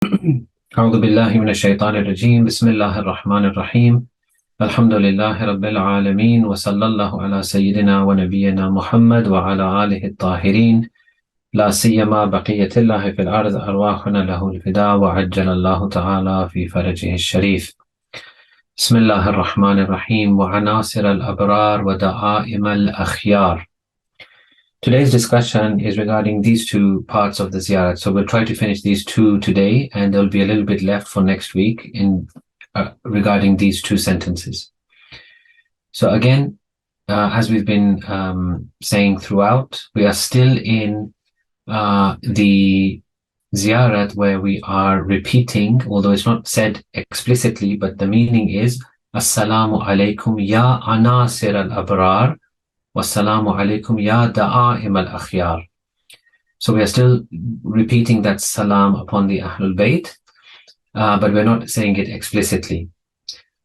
أعوذ بالله من الشيطان الرجيم بسم الله الرحمن الرحيم الحمد لله رب العالمين وصلى الله على سيدنا ونبينا محمد وعلى آله الطاهرين لا سيما بقية الله في الأرض أرواحنا له الفداء وعجل الله تعالى في فرجه الشريف بسم الله الرحمن الرحيم وعناصر الأبرار ودعائم الأخيار. Today's discussion is regarding these two parts of the Ziyarat. So we'll try to finish these two today, and there'll be a little bit left for next week regarding these two sentences. So again, as we've been saying throughout, we are still in the Ziyarat where we are repeating, although it's not said explicitly, but the meaning is Assalamu alaikum ya Anasir al-Abrar Wassalamu alaikum ya da'a'im al-Akhyar. So we are still repeating that salam upon the Ahlulbayt, but we're not saying it explicitly.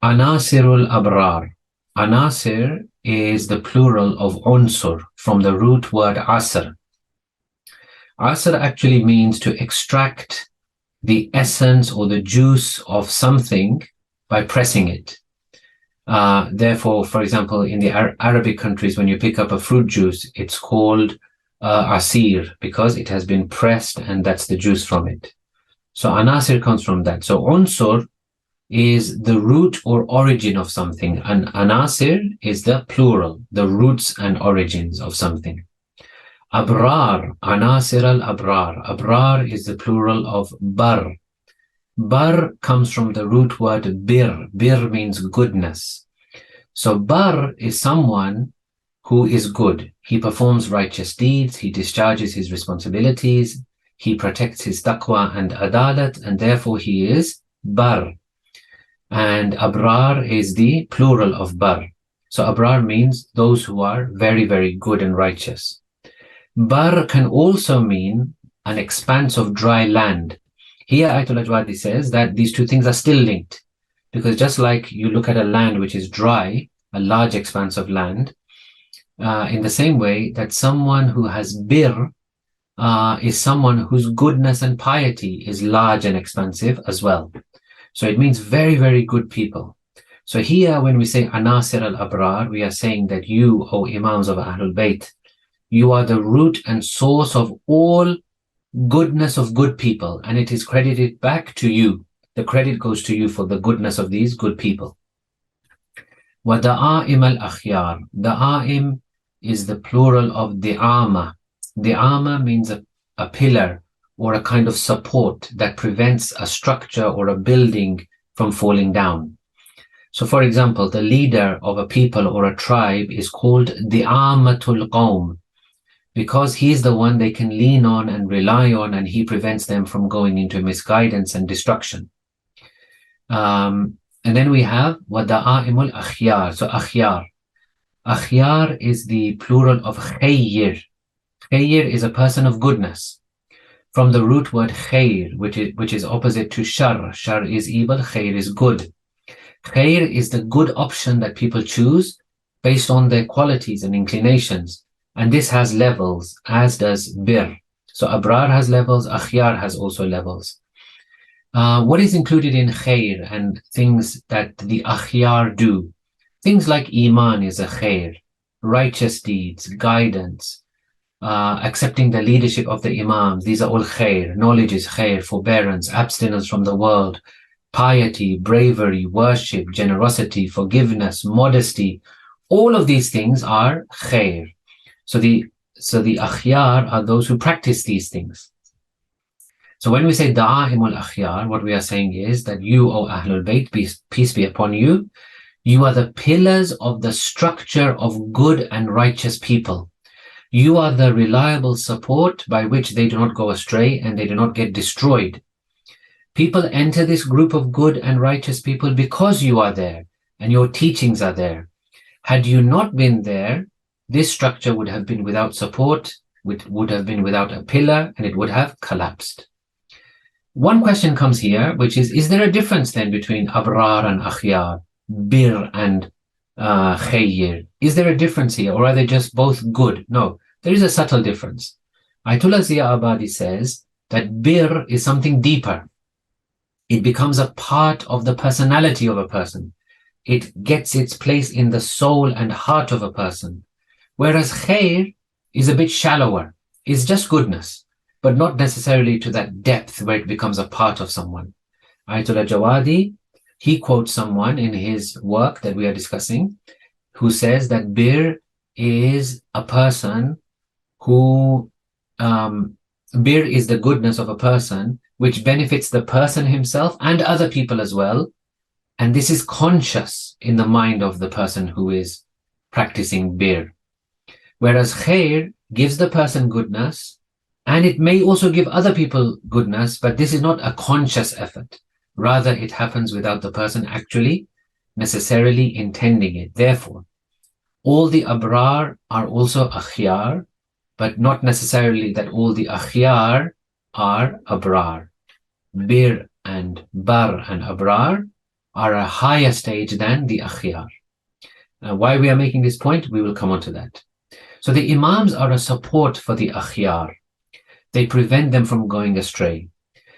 Anasir al-Abrar. Anasir is the plural of unsur from the root word asr. Asr actually means to extract the essence or the juice of something by pressing it. Therefore, for example, in the Arabic countries, when you pick up a fruit juice, it's called asir because it has been pressed and that's the juice from it. So anasir comes from that. So unsur is the root or origin of something, and anasir is the plural, the roots and origins of something. Abrar, anasir al-Abrar. Abrar is the plural of bar. Bar comes from the root word bir. Bir means goodness. So bar is someone who is good. He performs righteous deeds, he discharges his responsibilities, he protects his taqwa and adalat, and therefore he is bar. And abrar is the plural of bar. So abrar means those who are very, very good and righteous. Bar can also mean an expanse of dry land. Here, Ayatollah Ajwadi says that these two things are still linked, because just like you look at a land which is dry, a large expanse of land, in the same way that someone who has bir is someone whose goodness and piety is large and expansive as well. So it means very, very good people. So here, when we say Anasir al-Abrar, we are saying that you, O Imams of Ahlulbayt, you are the root and source of all goodness of good people, and it is credited back to you. The credit goes to you for the goodness of these good people. وَدَعَائِمَ الْأَخْيَارِ. Da'a'im is the plural of di'ama. Di'ama means a pillar or a kind of support that prevents a structure or a building from falling down. So for example, the leader of a people or a tribe is called di'amatul qawm, because he is the one they can lean on and rely on, and he prevents them from going into misguidance and destruction. And then we have وَدَعَائِمُ الْأَخْيَارِ. So akhyar. Akhyar is the plural of khayyir. Khayyir is a person of goodness, from the root word khair, which is opposite to shar. Shar is evil, khair is good. Khair is the good option that people choose based on their qualities and inclinations. And this has levels, as does bir. So abrar has levels, akhyar has also levels. What is included in khair and things that the akhyar do? Things like iman is a khair, righteous deeds, guidance, accepting the leadership of the imams. These are all khair. Knowledge is khair, forbearance, abstinence from the world, piety, bravery, worship, generosity, forgiveness, modesty. All of these things are khair. So the akhyar are those who practice these things. So when we say da'a'imul akhyar, what we are saying is that you, O Ahlul Bayt, peace be upon you, you are the pillars of the structure of good and righteous people. You are the reliable support by which they do not go astray and they do not get destroyed. People enter this group of good and righteous people because you are there and your teachings are there. Had you not been there, this structure would have been without support, would have been without a pillar, and it would have collapsed. One question comes here, which is there a difference then between abrar and akhyar, bir and khayyir? Is there a difference here, or are they just both good? No, there is a subtle difference. Ayatollah Ziya Abadi says that bir is something deeper. It becomes a part of the personality of a person. It gets its place in the soul and heart of a person. Whereas khair is a bit shallower. It's just goodness, but not necessarily to that depth where it becomes a part of someone. Ayatollah Jawadi, he quotes someone in his work that we are discussing who says that bir is a person who, bir is the goodness of a person which benefits the person himself and other people as well. And this is conscious in the mind of the person who is practicing bir. Whereas khair gives the person goodness, and it may also give other people goodness, but this is not a conscious effort. Rather, it happens without the person actually necessarily intending it. Therefore, all the Abrar are also Akhyar, but not necessarily that all the Akhyar are Abrar. Bir and Bar and Abrar are a higher stage than the Akhyar. Why we are making this point, we will come on to that. So the Imams are a support for the Akhyar. They prevent them from going astray,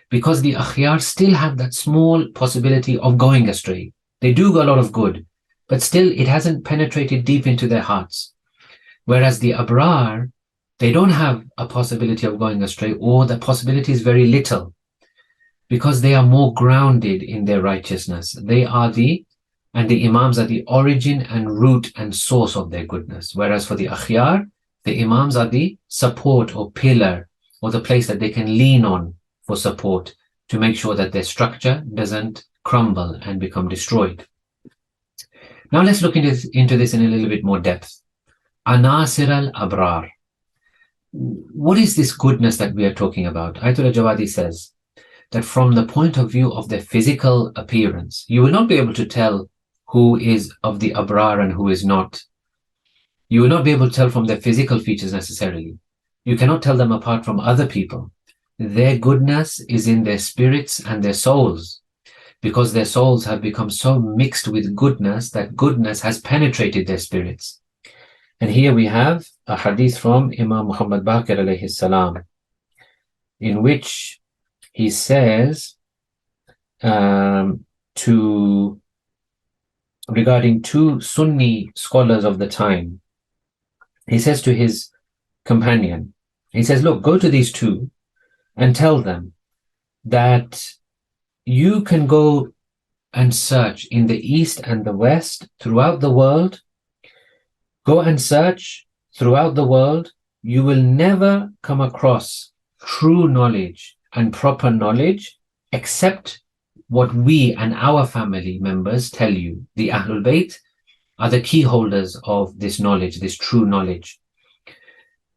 because the Akhyar still have that small possibility of going astray. They do a lot of good, but still it hasn't penetrated deep into their hearts. Whereas the Abrar, they don't have a possibility of going astray, or the possibility is very little, because they are more grounded in their righteousness. And the Imams are the origin and root and source of their goodness. Whereas for the Akhyar, the Imams are the support or pillar, or the place that they can lean on for support to make sure that their structure doesn't crumble and become destroyed. Now let's look into this in a little bit more depth. Anasir al-Abrar. What is this goodness that we are talking about? Ayatollah Jawadi says that from the point of view of their physical appearance, you will not be able to tell who is of the Abrar and who is not. You will not be able to tell from their physical features necessarily. You cannot tell them apart from other people. Their goodness is in their spirits and their souls, because their souls have become so mixed with goodness that goodness has penetrated their spirits. And here we have a hadith from Imam Muhammad Baqir alayhi salam, in which he says regarding two Sunni scholars of the time, he says to his companion, he says, look, go to these two and tell them that you can go and search in the East and the West throughout the world. Go and search throughout the world. You will never come across true knowledge and proper knowledge except what we and our family members tell you. The Ahlulbayt are the key holders of this knowledge, this true knowledge.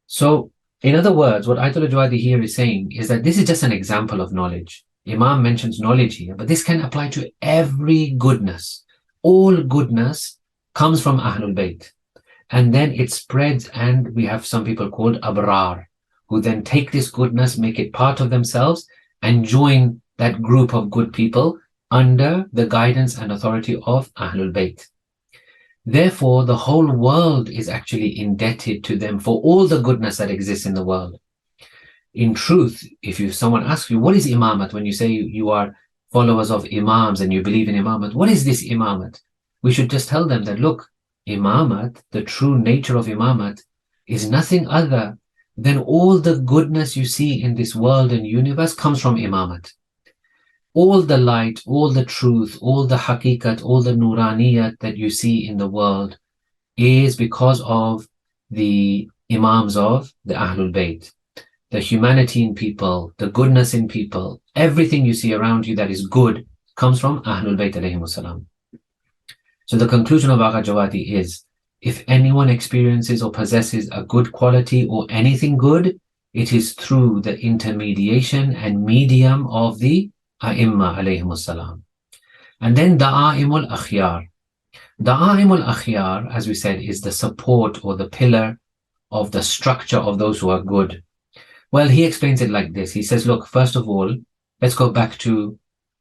So, in other words, what Ayatollah Jawadi here is saying is that this is just an example of knowledge. Imam mentions knowledge here, but this can apply to every goodness. All goodness comes from Ahlul Bayt. And then it spreads, and we have some people called Abrar, who then take this goodness, make it part of themselves, and join that group of good people under the guidance and authority of Ahlul Bayt. Therefore, the whole world is actually indebted to them for all the goodness that exists in the world. In truth, if someone asks you, what is imamat? When you say you are followers of imams and you believe in imamat, what is this imamat? We should just tell them that, look, imamat, the true nature of imamat, is nothing other than all the goodness you see in this world and universe comes from imamat. All the light, all the truth, all the haqiqat, all the nuraniyat that you see in the world is because of the imams of the Ahlul Bayt. The humanity in people, the goodness in people, everything you see around you that is good comes from Ahlul Bayt alayhimus salam. So the conclusion of Agha Jawadi is, if anyone experiences or possesses a good quality or anything good, it is through the intermediation and medium of the A'imma alayhimus salam. And then Da'a'imul Akhyar. Da'a'imul Akhyar, as we said, is the support or the pillar of the structure of those who are good. Well, he explains it like this. He says, look, first of all, let's go back to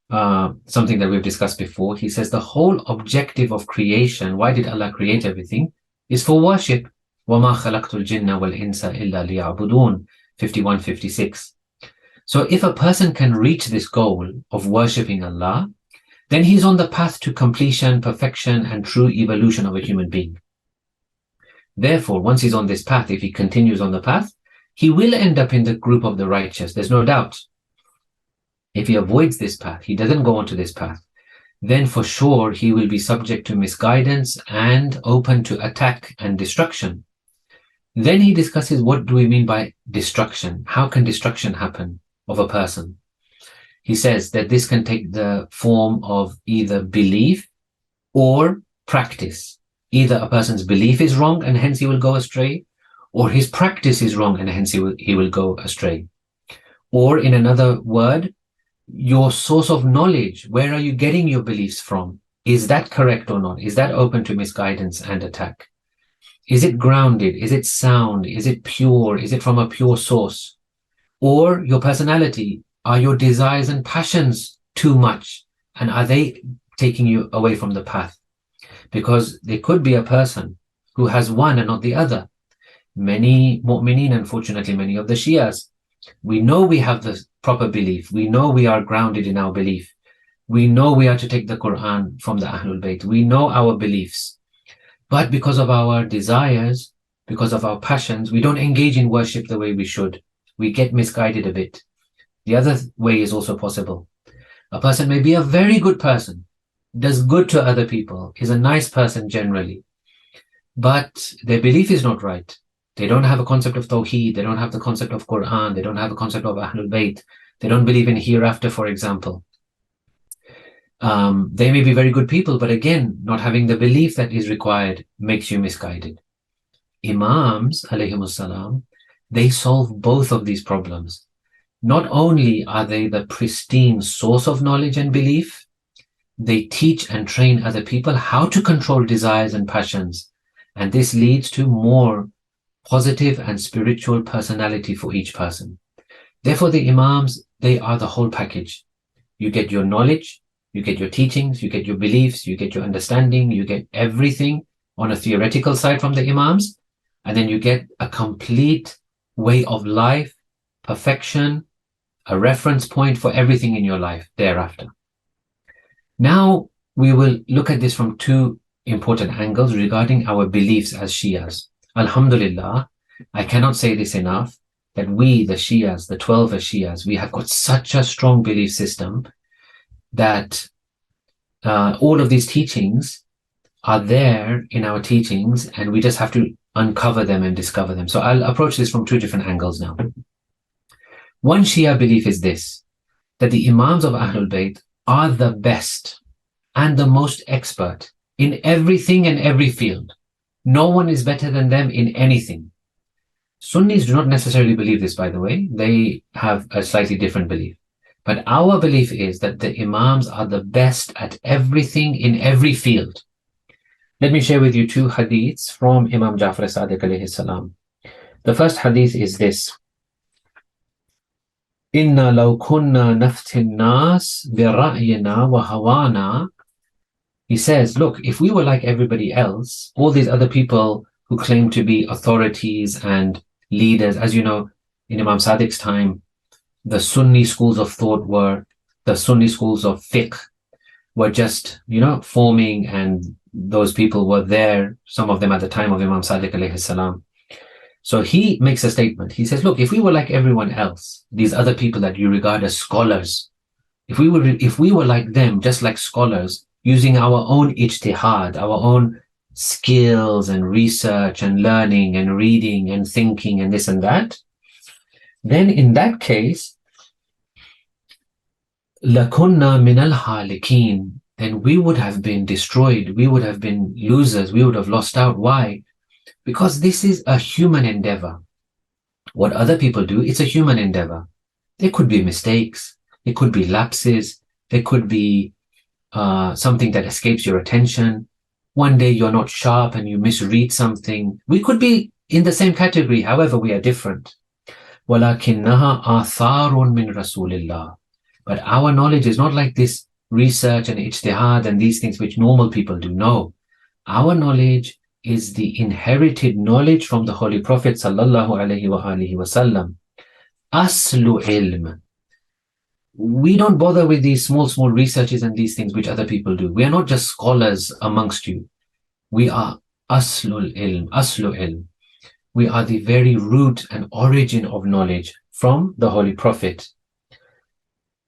something that we've discussed before. He says the whole objective of creation, why did Allah create everything, is for worship. وَمَا خَلَقْتُ الْجِنَّ وَالْإِنسَ إِلَّا لِيَعْبُدُونَ 51-56. So if a person can reach this goal of worshipping Allah, then he's on the path to completion, perfection, and true evolution of a human being. Therefore, once he's on this path, if he continues on the path, he will end up in the group of the righteous. There's no doubt. If he avoids this path, he doesn't go onto this path, then for sure he will be subject to misguidance and open to attack and destruction. Then he discusses, what do we mean by destruction? How can destruction happen of a person? He says that this can take the form of either belief or practice. Either a person's belief is wrong and hence he will go astray, or his practice is wrong and hence he will go astray. Or in another word, your source of knowledge, where are you getting your beliefs from? Is that correct or not? Is that open to misguidance and attack? Is it grounded? Is it sound? Is it pure? Is it from a pure source? Or your personality, are your desires and passions too much? And are they taking you away from the path? Because there could be a person who has one and not the other. Many mu'mineen, unfortunately, many of the Shias, we know we have the proper belief. We know we are grounded in our belief. We know we are to take the Quran from the Ahlulbayt. We know our beliefs. But because of our desires, because of our passions, we don't engage in worship the way we should. We get misguided a bit. The other way is also possible. A person may be a very good person, does good to other people, is a nice person generally, but their belief is not right. They don't have a concept of Tawheed, they don't have the concept of Quran, they don't have a concept of Ahlulbayt, they don't believe in hereafter, for example. They may be very good people, but again, not having the belief that is required makes you misguided. Imams, alayhimus salam, they solve both of these problems. Not only are they the pristine source of knowledge and belief, they teach and train other people how to control desires and passions. And this leads to more positive and spiritual personality for each person. Therefore, the Imams, they are the whole package. You get your knowledge, you get your teachings, you get your beliefs, you get your understanding, you get everything on a theoretical side from the Imams, and then you get a complete way of life, perfection, a reference point for everything in your life thereafter. Now, we will look at this from two important angles regarding our beliefs as Shias. Alhamdulillah, I cannot say this enough, that we, the Shias, the 12 Shias, we have got such a strong belief system that all of these teachings are there in our teachings, and we just have to uncover them and discover them. So I'll approach this from two different angles now. One Shia belief is this, that the Imams of Ahlul Bayt are the best and the most expert in everything and every field. No one is better than them in anything. Sunnis do not necessarily believe this, by the way. They have a slightly different belief. But our belief is that the Imams are the best at everything in every field. Let me share with you two hadiths from Imam Ja'far Sadiq alayhi salam. The first hadith is this. Inna law kunna naftin nas bi ra'yina wa hawana. He says, look, if we were like everybody else, all these other people who claim to be authorities and leaders, as you know, in Imam Sadiq's time, the Sunni schools of thought were, the Sunni schools of fiqh were just, forming, and those people were there, some of them at the time of Imam Sadiq alayhi salam. So he makes a statement. He says, look, if we were like everyone else, these other people that you regard as scholars, if we were like them, just like scholars, using our own ijtihad, our own skills and research and learning and reading and thinking and this and that, then in that case, لَكُنَّا مِنَ الْحَالِكِينَ, then we would have been destroyed, we would have been losers, we would have lost out. Why? Because this is a human endeavor. What other people do, it's a human endeavor. There could be mistakes, there could be lapses, there could be something that escapes your attention. One day you're not sharp and you misread something. We could be in the same category, however we are different. وَلَكِنَّهَا آثَارٌ مِّن رَسُولِ اللَّهِ. But our knowledge is not like this research and ijtihad and these things which normal people do. No, our knowledge is the inherited knowledge from the Holy Prophet sallallahu alaihi wasallam. Aslu ilm. We don't bother with these small researches and these things which other people do. We are not just scholars amongst you. We are aslu ilm. We are the very root and origin of knowledge from the Holy Prophet.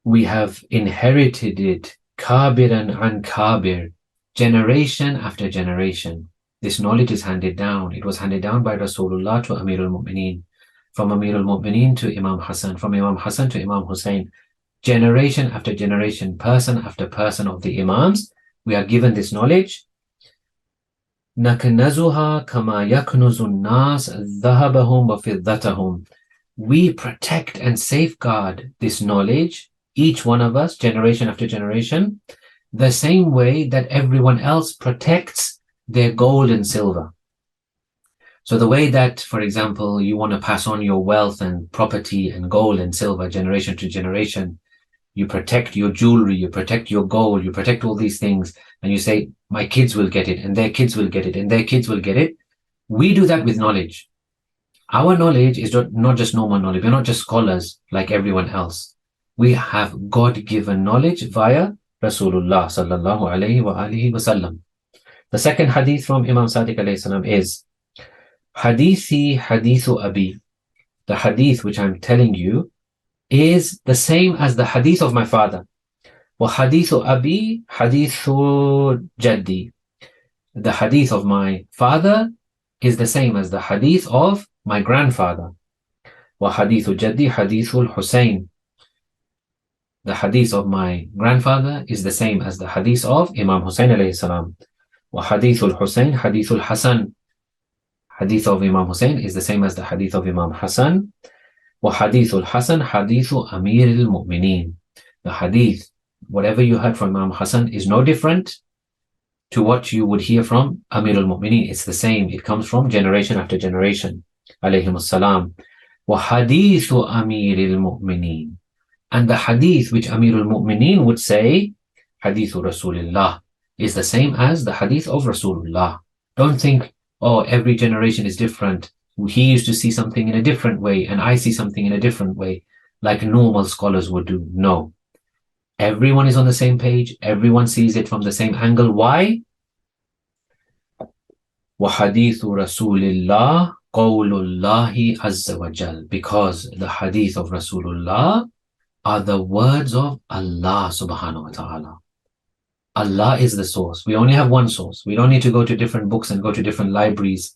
We have inherited it, kabiran an kabir, generation after generation. This knowledge is handed down. It was handed down by Rasulullah to Amir al-Mu'mineen, from Amir al-Mu'mineen to Imam Hassan, from Imam Hassan to Imam Hussein. Generation after generation, person after person of the Imams, we are given this knowledge. نَكْنَزُهَا كَمَا يَكْنُزُ النَّاسِ ذَهَبَهُمْ وَفِضَّتَهُمْ. We protect and safeguard this knowledge, each one of us, generation after generation, the same way that everyone else protects their gold and silver. So the way that, for example, you want to pass on your wealth and property and gold and silver generation to generation, you protect your jewelry, you protect your gold, you protect all these things, and you say, my kids will get it, and their kids will get it, and their kids will get it. We do that with knowledge. Our knowledge is not just normal knowledge. We're not just scholars like everyone else. We have God-given knowledge via Rasulullah sallallahu alayhi wa alihi wasallam. The second hadith from Imam Sadiq alayhi salam is, Hadithi hadithu abi. The hadith which I'm telling you is the same as the hadith of my father. Wa hadithu abi hadithu jaddi. The hadith of my father is the same as the hadith of my grandfather. Wa hadithu jaddi hadithul Hussein. The hadith of my grandfather is the same as the hadith of Imam Hussein alayhi salam. Wa hadithul Hussein hadithul Hasan. Hadith of Imam Hussein is the same as the hadith of Imam Hassan. Wa hadithul Hasan hadithu Amir al-Mu'mineen. The hadith, whatever you heard from Imam Hassan, is no different to what you would hear from Amir al-Mu'mineen. It's the same. It comes from generation after generation. Alayhim as-salam. Wa hadithu Amir al-Mu'mineen. And the hadith which Amir al-Mu'mineen would say, hadithu Rasulullah, is the same as the hadith of Rasulullah. Don't think, oh, every generation is different. He used to see something in a different way, and I see something in a different way, like normal scholars would do. No. Everyone is on the same page. Everyone sees it from the same angle. Why? وَحَدِيثُ رَسُولِ اللَّهِ قَوْلُ اللَّهِ عَزَّ وَجَلَّ. Because the hadith of Rasulullah are the words of Allah subhanahu wa ta'ala. Allah is the source. We only have one source. We don't need to go to different books and go to different libraries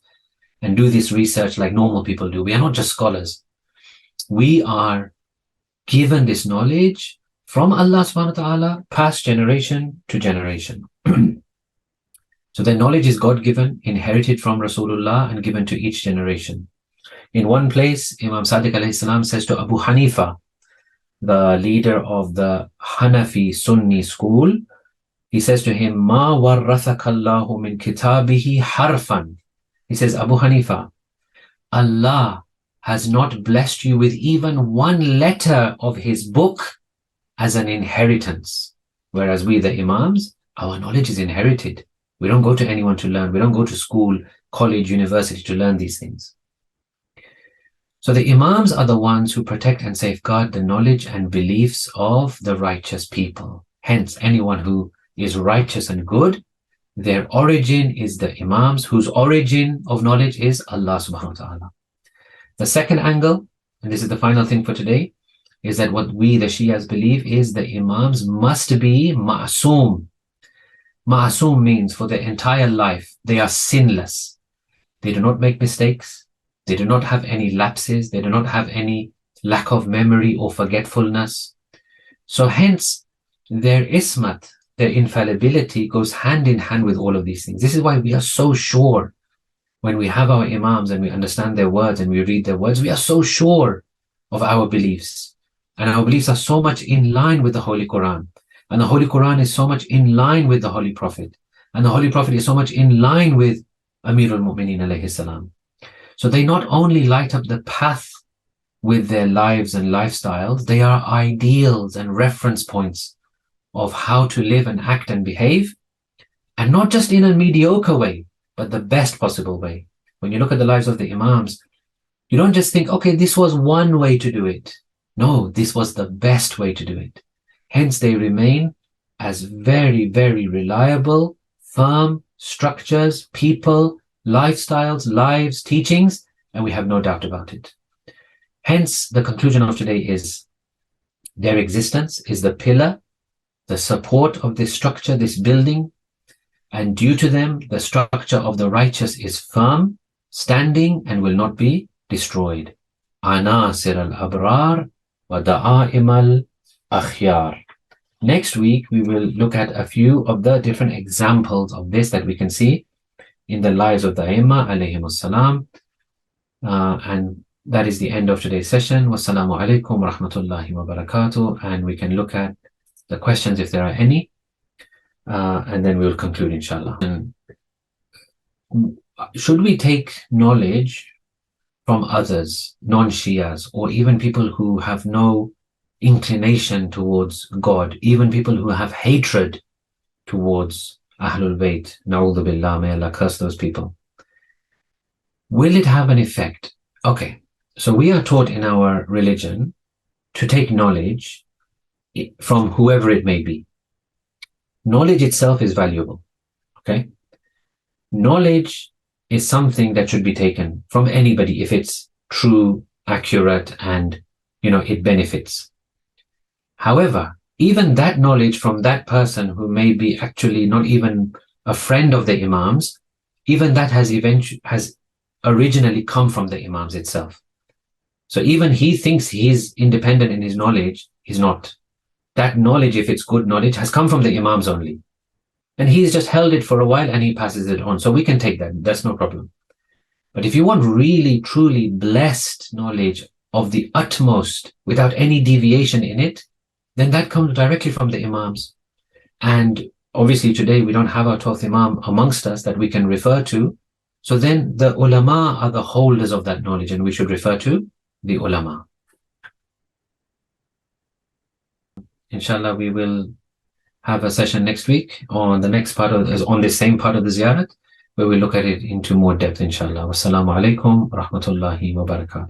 and do this research like normal people do. We are not just scholars. We are given this knowledge from Allah subhanahu wa ta'ala, past generation to generation. So the knowledge is God-given, inherited from Rasulullah, and given to each generation. In one place, Imam Sadiq alayhi salam says to Abu Hanifa, the leader of the Hanafi Sunni school, he says to him, Ma warrathaka Allahu min kitabihi harfan. He says, Abu Hanifa, Allah has not blessed you with even one letter of his book as an inheritance. Whereas we, the Imams, our knowledge is inherited. We don't go to anyone to learn. We don't go to school, college, university to learn these things. So the Imams are the ones who protect and safeguard the knowledge and beliefs of the righteous people. Hence, anyone who is righteous and good, their origin is the Imams, whose origin of knowledge is Allah subhanahu wa ta'ala. The second angle, and this is the final thing for today, is that what we, the Shias, believe is the Imams must be ma'asum. Ma'asum means for their entire life, they are sinless. They do not make mistakes. They do not have any lapses. They do not have any lack of memory or forgetfulness. So hence, their ismat, their infallibility goes hand in hand with all of these things. This is why we are so sure when we have our Imams and we understand their words and we read their words, we are so sure of our beliefs. And our beliefs are so much in line with the Holy Quran. And the Holy Quran is so much in line with the Holy Prophet. And the Holy Prophet is so much in line with Amir al-Mu'mineen alayhi salam. So they not only light up the path with their lives and lifestyles, they are ideals and reference points of how to live and act and behave, and not just in a mediocre way, but the best possible way. When you look at the lives of the Imams, you don't just think, okay, this was one way to do it. No, this was the best way to do it. Hence, they remain as very, very reliable, firm structures, people, lifestyles, lives, teachings, and we have no doubt about it. Hence, the conclusion of today is their existence is the pillar, the support of this structure, this building, and due to them, the structure of the righteous is firm, standing, and will not be destroyed. Anasir al-Abrar wa da'a'im al-Akhyar. Next week, we will look at a few of the different examples of this that we can see in the lives of the Aimma alayhimus salam. And that is the end of today's session. Wassalamu alaikum wa rahmatullahi wa barakatuh. And we can look at the questions if there are any. And then we'll conclude, inshallah. And should we take knowledge from others, non-Shias, or even people who have no inclination towards God, even people who have hatred towards Ahlulbayt, na'udhu billah, may Allah curse those people? Will it have an effect? Okay, so we are taught in our religion to take knowledge from whoever it may be. Knowledge itself is valuable, okay? Knowledge is something that should be taken from anybody if it's true, accurate, and, it benefits. However, even that knowledge from that person who may be actually not even a friend of the Imams, even that has originally come from the Imams itself. So even he thinks he's independent in his knowledge, he's not. That knowledge, if it's good knowledge, has come from the Imams only. And he's just held it for a while and he passes it on. So we can take that. That's no problem. But if you want really, truly blessed knowledge of the utmost without any deviation in it, then that comes directly from the Imams. And obviously today we don't have our 12th Imam amongst us that we can refer to. So then the ulama are the holders of that knowledge and we should refer to the ulama. Inshallah, we will have a session next week on the next part on the same part of the Ziyarat, where we look at it into more depth, inshallah. Wassalamu alaikum wa rahmatullahi wa barakatuh.